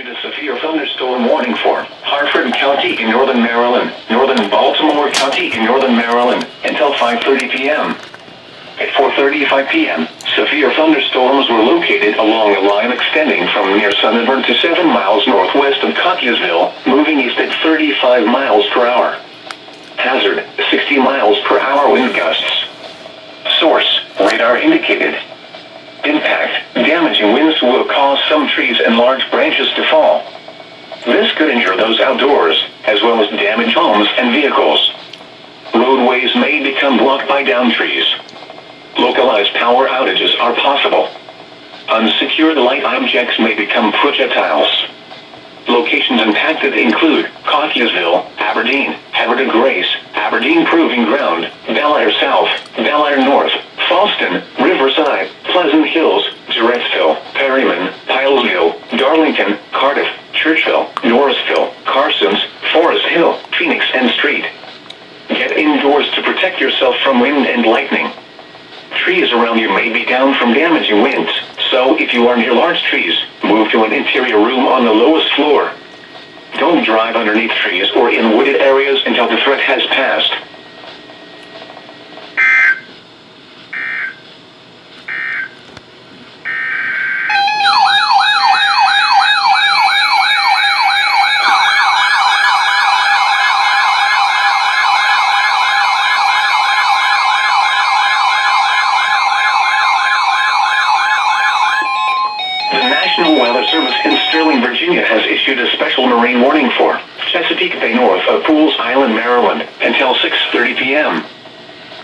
issued a severe thunderstorm warning for Harford County in northern Maryland, northern Baltimore County in northern Maryland, until 5:30 p.m. At 4:35 p.m., severe thunderstorms were located along a line extending from near Sunnyburn to 7 miles northwest of Cockeysville, moving east at 35 miles per hour. Hazard, 60 miles per hour wind gusts. Source, radar indicated. Impact, damaging winds will cause some trees and large branches to fall. This could injure those outdoors, as well as damage homes and vehicles. Roadways may become blocked by downed trees. Localized power outages are possible. Unsecured light objects may become projectiles. Locations impacted include Cockeysville, Aberdeen, Havre de Grace, Aberdeen Proving Ground, Bel Air South, Bel Air North, Fallston, Riverside, Pleasant Hills, Durrettsville, Perryman, Pilesville, Darlington, Cardiff, Churchville, Norrisville, Carsons, Forest Hill, Phoenix, and Street. Get indoors to protect yourself from wind and lightning. Trees around you may be down from damaging winds, so if you are near large trees, move to an interior room on the lowest floor. Don't drive underneath trees or in wooded areas until the threat has passed. The National Weather Service in Sterling, Virginia has issued a special marine warning for Chesapeake Bay north of Pools Island, Maryland, until 6:30 p.m.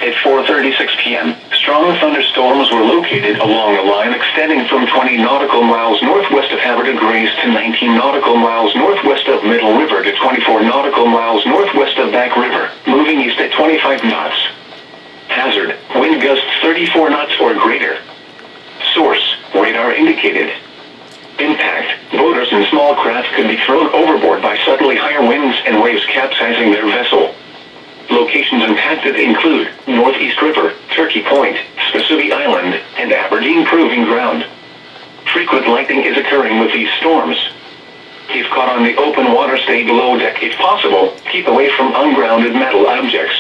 At 4:36 p.m., strong thunderstorms were located along a line extending from 20 nautical miles northwest of Havre de Grace to 19 nautical miles northwest of Middle River to 24 nautical miles northwest of Back River, moving east at 25 knots. Hazard, wind gusts 34 knots or greater. Source, radar indicated. Impact, boaters and small craft could be thrown overboard by suddenly higher winds and waves capsizing their vessel. Locations impacted include Northeast River, Turkey Point, Spessooby Island, and Aberdeen Proving Ground. Frequent lightning is occurring with these storms. If caught on the open water, stay below deck if possible. Keep away from ungrounded metal objects.